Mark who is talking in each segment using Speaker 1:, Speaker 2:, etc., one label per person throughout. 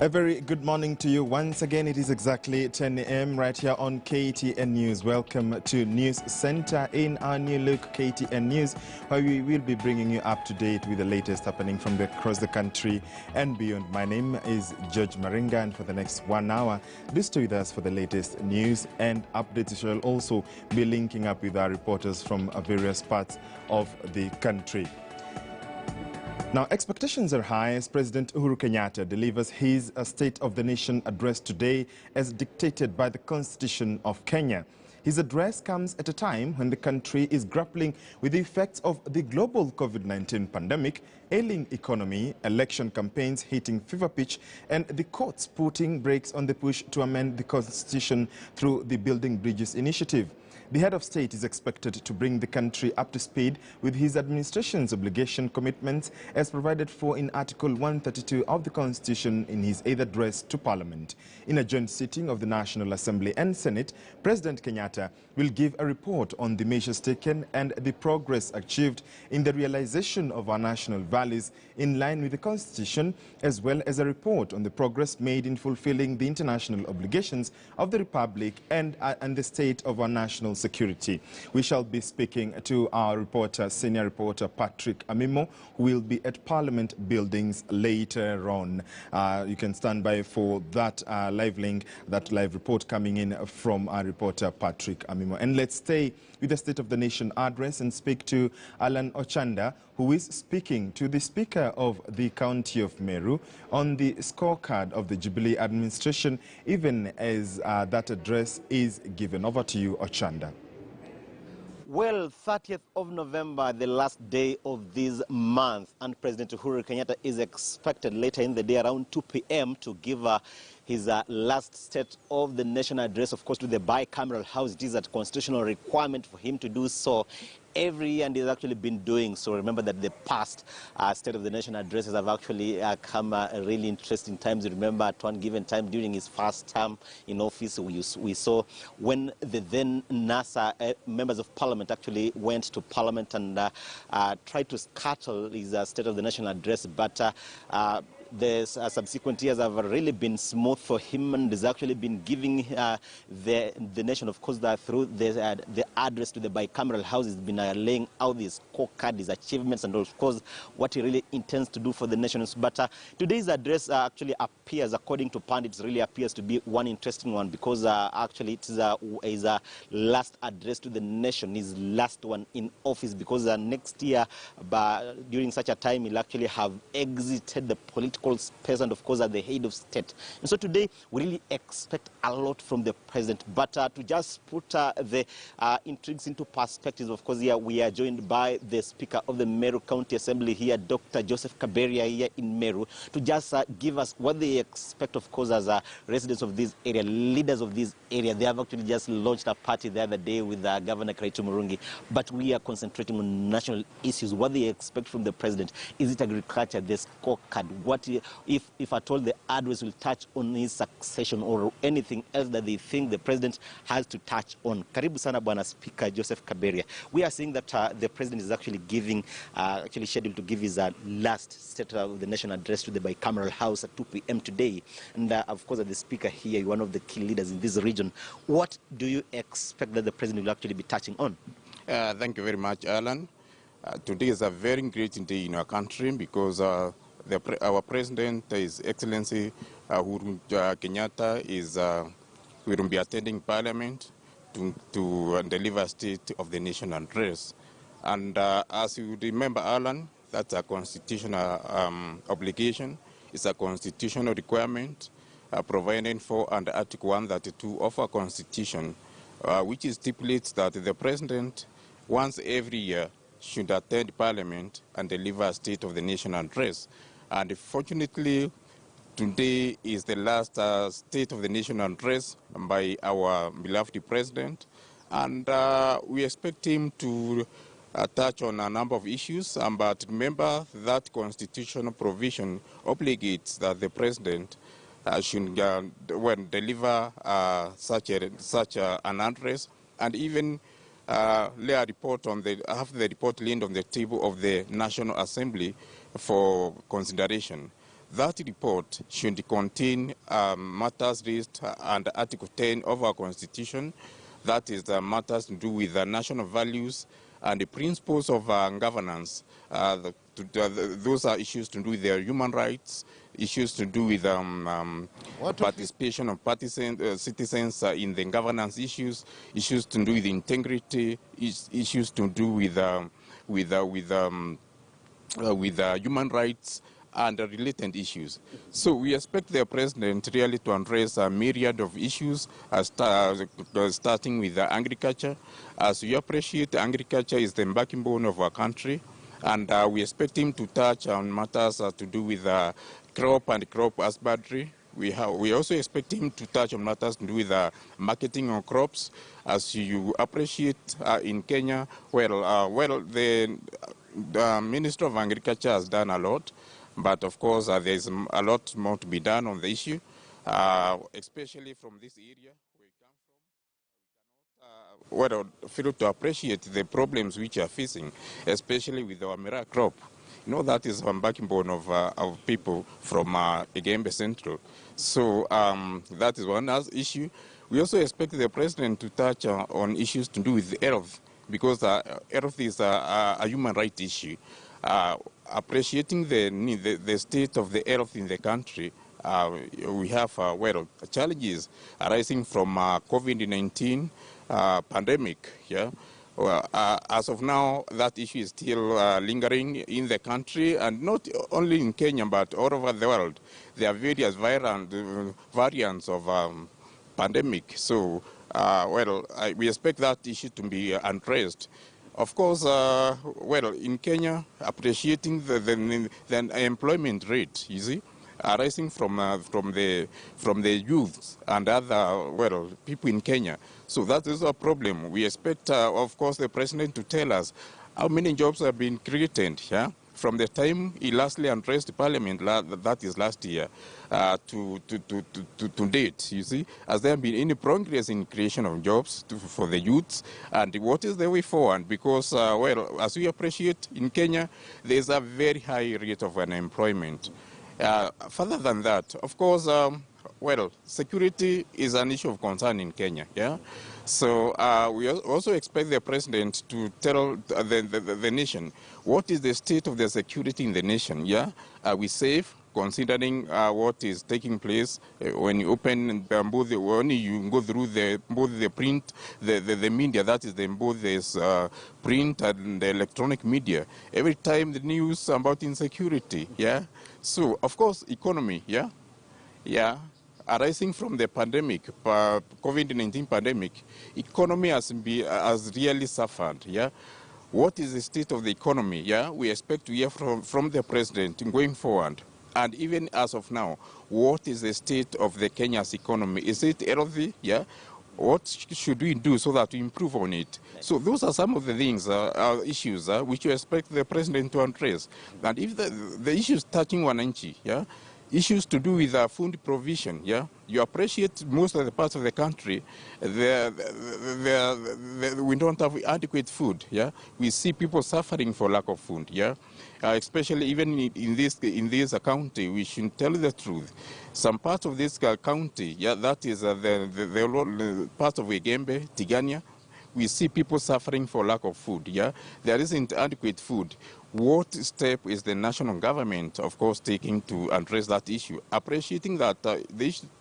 Speaker 1: A very good morning to you. Once again, it is exactly 10 a.m. right here on KTN News. Welcome to News Center in our new look KTN News, where we will be bringing you up to date with the latest happening from across the country and beyond. My name is George Maringa, and for the next 1 hour, do stay with us for the latest news and updates. We shall also be linking up with our reporters from various parts of the country. Now, expectations are high as President Uhuru Kenyatta delivers his State of the Nation address today as dictated by the Constitution of Kenya. His address comes at a time when the country is grappling with the effects of the global COVID-19 pandemic, ailing economy, election campaigns hitting fever pitch, and the courts putting brakes on the push to amend the Constitution through the Building Bridges initiative. The head of state is expected to bring the country up to speed with his administration's obligation commitments as provided for in Article 132 of the Constitution in his eighth address to Parliament. In a joint sitting of the National Assembly and Senate, President Kenyatta will give a report on the measures taken and the progress achieved in the realization of our national values in line with the Constitution, as well as a report on the progress made in fulfilling the international obligations of the Republic and the state of our national security. We shall be speaking to our reporter, senior reporter Patrick Amimo, who will be at Parliament buildings later on. You can stand by for that live link, that live report coming in from our reporter Patrick Amimo. And let's stay with the State of the Nation address and speak to Alan Ochanda, who is speaking to the Speaker of the County of Meru on the scorecard of the Jubilee administration, even as that address is given. Over to you, Ochanda.
Speaker 2: Well, 30th of November, the last day of this month, and President Uhuru Kenyatta is expected later in the day around 2 p.m. to give his last State of the Nation address, of course, to the bicameral House. It is a constitutional requirement for him to do so every year, and he's actually been doing so. Remember that the past State of the Nation addresses have actually come really interesting times. You remember at one given time during his first term in office, we saw when the then NASA members of Parliament actually went to Parliament and tried to scuttle his State of the Nation address, but the subsequent years have really been smooth for him, and has actually been giving the nation, of course, that through the address to the bicameral House, has been laying out his scorecard, his achievements, and of course what he really intends to do for the nation. But today's address actually appears, according to pundits, really appears to be one interesting one, because actually it is a last address to the nation, his last one in office, because next year, during such a time, he'll actually have exited the political space and, of course, at the head of state. And so today, we really expect a lot from the president. But to just put the intrigues into perspective, of course, here we are joined by the Speaker of the Meru County Assembly here, Dr. Joseph Kaberia, here in Meru, to just give us what they expect, of course, as residents of this area, leaders of this area. They have actually just launched a party the other day with Governor Kaitu Murungi. But we are concentrating on national issues. What they expect from the president. Is it agriculture, the scorecard? What if at all the address will touch on his succession or anything else that they think the president has to touch on? Karibu sana Bwana Speaker Joseph Kaberia. We are seeing that the president is actually giving, actually scheduled to give his last State of the Nation address to the bicameral House at 2 p.m. today. And of course, as the Speaker here, one of the key leaders in this region, what do you expect that the president will actually be touching on?
Speaker 3: Thank you very much, Alan. Today is a very great day in our country because our President, His Excellency Uhuru Kenyatta, will be attending Parliament to deliver State of the Nation address. And as you remember, Alan, that's a constitutional obligation. It's a constitutional requirement provided for under Article 132 of our Constitution, which stipulates that the President, once every year, should attend Parliament and deliver a State of the Nation address. And fortunately, today is the last State of the Nation address by our beloved President. And we expect him to touch on a number of issues. But remember that constitutional provision obligates that the President should deliver such an address, and even lay a report on have the report laid on the table of the National Assembly for consideration. that report should contain matters raised under Article 10 of our Constitution, that is matters to do with national values and the principles of governance. Those are issues to do with their human rights, issues to do with participation of citizens in the governance issues, issues to do with integrity, issues to do with human rights and related issues. So we expect the president really to address a myriad of issues, starting with agriculture. As we appreciate, agriculture is the backbone of our country, and we expect him to touch on matters to do with crop and crop husbandry. We also expect him to touch on matters to do with marketing of crops. As you appreciate in Kenya, the Minister of Agriculture has done a lot, but of course there is a lot more to be done on the issue, especially from this area where we come from. Fail to appreciate the problems which are facing, especially with our Meru crop. You know, that is one backbone of people from Igembe Central. So that is one issue. We also expect the president to touch on issues to do with health, because health is a human rights issue. Appreciating the state of the health in the country, we have challenges arising from COVID-19 pandemic. Yeah. Well, as of now, that issue is still lingering in the country, and not only in Kenya, but all over the world. There are various variants of pandemic. So, we expect that issue to be addressed. Of course, in Kenya, appreciating the employment rate, you see, arising from the youth and other people in Kenya. So that is a problem. We expect, of course, the president to tell us how many jobs have been created. Yeah, from the time he lastly addressed Parliament, that is last year, to date. You see, has there been any progress in creation of jobs for the youths, and what is the way forward? Because as we appreciate in Kenya, there is a very high rate of unemployment. Further than that, of course, security is an issue of concern in Kenya. Yeah, so we also expect the president to tell the nation what is the state of the security in the nation. Yeah, are we safe, considering what is taking place when you open when you go through both the print, the media, that is both this print and the electronic media. Every time the news about insecurity. Yeah. So, of course, economy, arising from the pandemic, COVID-19 pandemic, economy has really suffered, What is the state of the economy, We expect to hear from the president going forward. And even as of now, what is the state of the Kenya's economy? Is it healthy, What should we do so that we improve on it? So those are some of the things, issues which you expect the president to address. And if the issues touching Wananchi, issues to do with food provision, you appreciate most of the parts of the country, we don't have adequate food, We see people suffering for lack of food, especially even in this county, we should tell the truth. Some parts of this county, that is the part of Igembe, Tigania, we see people suffering for lack of food, There isn't adequate food. What step is the national government, of course, taking to address that issue? Appreciating that the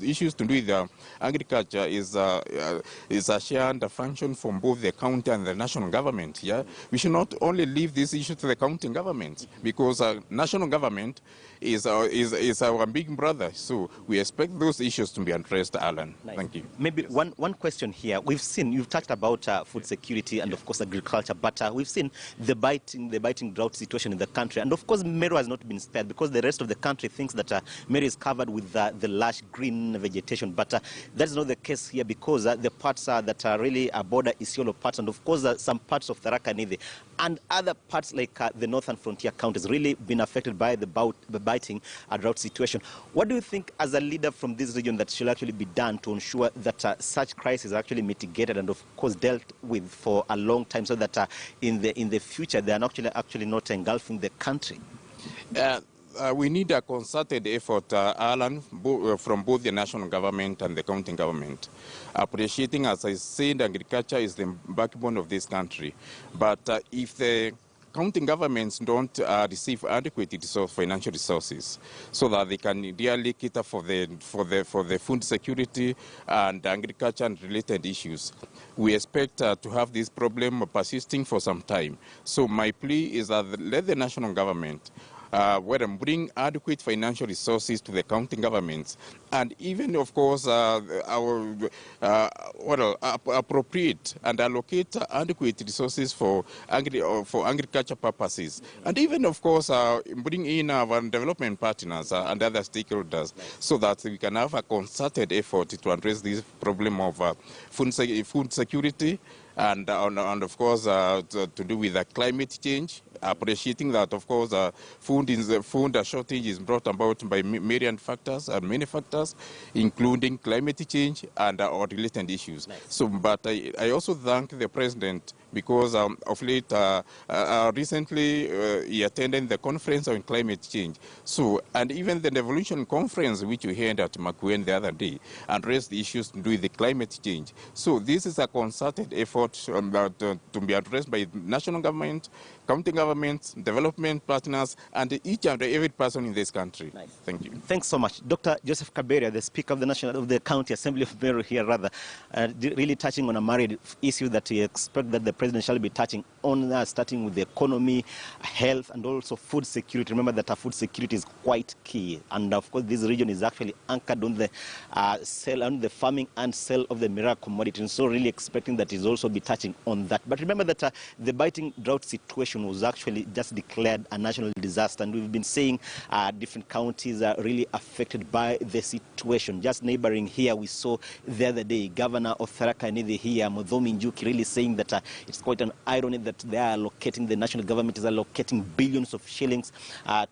Speaker 3: issues to do with agriculture is a shared function from both the county and the national government. We should not only leave this issue to the county government, because national government is our big brother. So we expect those issues to be addressed, Alan.
Speaker 2: Nice.
Speaker 3: Thank you.
Speaker 2: Maybe one question here. We've seen, you've touched about food security and of course agriculture, but we've seen the biting drought situation in the country, and of course Meru has not been spared, because the rest of the country thinks that Meru is covered with the lush green vegetation, but that's not the case here, because the parts that are really border Isiolo parts, and of course some parts of Tharaka Nithi and other parts like the northern frontier counties really been affected by the biting drought situation. What do you think as a leader from this region that should actually be done to ensure that such crises are actually mitigated and of course dealt with for a long time, so that in the future they are actually not engulfing the country?
Speaker 3: we need a concerted effort, Alan, from both the national government and the county government. Appreciating, as I said, agriculture is the backbone of this country. But if the county governments don't receive adequate financial resources so that they can really cater for the food security and agriculture and related issues, we expect to have this problem persisting for some time. So my plea is that let the national government bring adequate financial resources to the county governments, and even, of course, appropriate and allocate adequate resources for agriculture purposes, and even, of course, bring in our development partners and other stakeholders, so that we can have a concerted effort to address this problem of food security and of course, to do with climate change. Appreciating that, of course, food shortage is brought about by myriad factors and many factors, including climate change and related issues. Nice. So, but I also thank the president because of late, recently, he attended the conference on climate change. So, and even the Evolution Conference, which we had at Makuen the other day, addressed the issues to do with the climate change. So, this is a concerted effort to be addressed by national government, county governments, development partners, and each and every person in this country. Nice. Thank you.
Speaker 2: Thanks so much. Dr. Joseph Kaberia, the Speaker of the County Assembly of Meru here, really touching on a myriad issue that we expect that the President shall be touching on, starting with the economy, health, and also food security. Remember that our food security is quite key. And of course, this region is actually anchored on the farming and sale of the mineral commodity. And so really expecting that he's also be touching on that. But remember that the biting drought situation was actually just declared a national disaster. And we've been saying different counties are really affected by the situation. Just neighboring here, we saw the other day, Governor of Tharaka Nithi here, Muthomi Njuki, really saying that it's quite an irony that they are allocating, the national government is allocating billions of shillings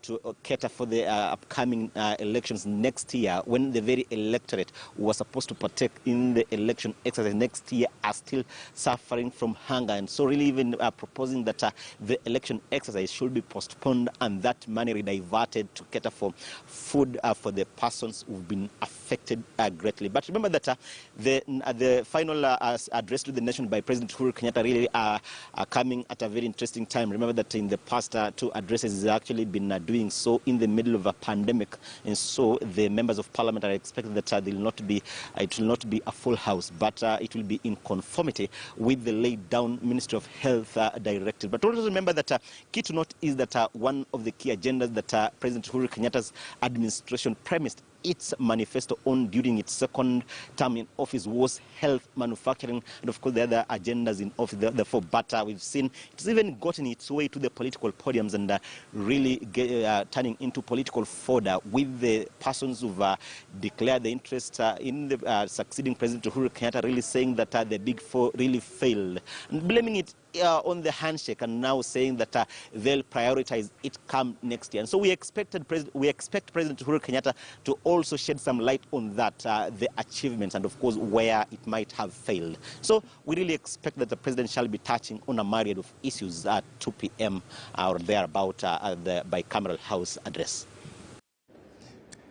Speaker 2: to cater for the upcoming elections next year, when the very electorate who was supposed to partake in the election exercise next year are still suffering from hunger. And so really even proposing that the election exercise should be postponed and that money rediverted to cater for food for the persons who've been affected greatly. But remember that the final address to the nation by President Uhuru Kenyatta really are coming at a very interesting time. Remember that in the past two addresses he's actually been doing so in the middle of a pandemic, and so the members of parliament are expecting that it will not be a full house, but it will be in conformity with the laid down Ministry of Health directive. But also remember that key to note is that one of the key agendas that President Uhuru Kenyatta's administration premised its manifesto on during its second term in office was health, manufacturing, and of course the other agendas in office. Therefore, but we've seen it's even gotten its way to the political podiums and really turning into political fodder with the persons who've declared the interest in the succeeding President Uhuru Kenyatta, really saying that the Big Four really failed and blaming it on the handshake, and now saying that they'll prioritize it come next year. And so we expect President Uhuru Kenyatta to also shed some light on that, the achievements, and of course where it might have failed. So we really expect that the President shall be touching on a myriad of issues at 2 p.m. or thereabout the bicameral House address.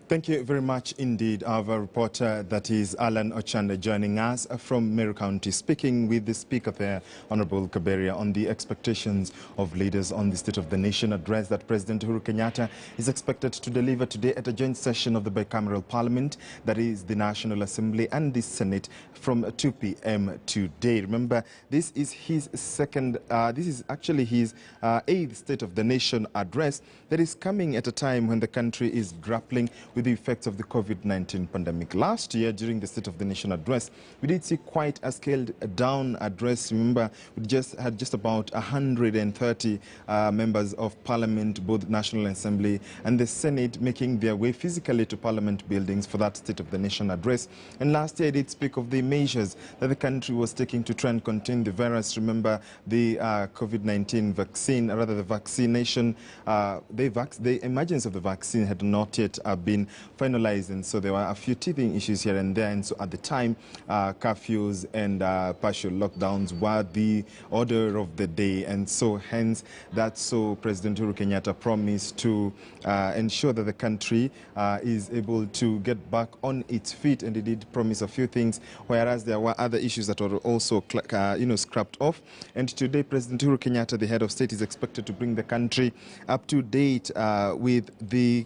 Speaker 1: Thank you very much indeed. Our reporter, that is Alan Ochanda, joining us from Meru County, speaking with the Speaker there, Honorable Kaberia, on the expectations of leaders on the State of the Nation address that President Uhuru Kenyatta is expected to deliver today at a joint session of the bicameral Parliament, that is the National Assembly and the Senate, from 2 p.m. today. Remember, this is his this is actually his 8th State of the Nation address that is coming at a time when the country is grappling with the effects of the COVID-19 pandemic. Last year, during the State of the Nation address, we did see quite a scaled-down address. Remember, we had just about 130 members of Parliament, both National Assembly and the Senate, making their way physically to Parliament buildings for that State of the Nation address. And last year, I did speak of the measures that the country was taking to try and contain the virus. Remember, the COVID-19 vaccine, rather the vaccination, the emergence of the vaccine had not yet been finalized, and so there were a few teething issues here and there. And so at the time, curfews and partial lockdowns were the order of the day, and so hence that's so President Uhuru Kenyatta promised to ensure that the country is able to get back on its feet, and he did promise a few things, whereas there were other issues that were also scrapped off. And today, President Uhuru Kenyatta, the head of state, is expected to bring the country up to date with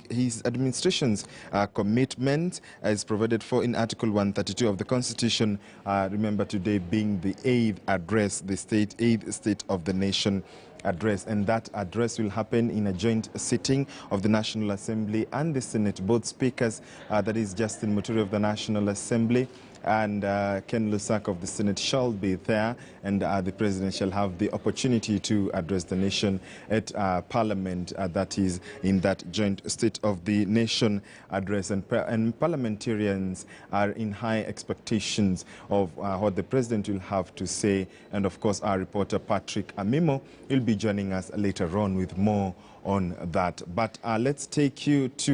Speaker 1: his administration's commitment as provided for in Article 132 of the Constitution. Remember, today being the 8th address, the 8th State of the Nation address, and that address will happen in a joint sitting of the National Assembly and the Senate. Both speakers, that is Justin Muturi of the National Assembly and Ken Lusaka of the Senate, shall be there, and the President shall have the opportunity to address the nation at Parliament, that is in that joint State of the Nation address. And parliamentarians are in high expectations of what the President will have to say. And of course, our reporter Patrick Amimo will be joining us later on with more on that. But let's take you to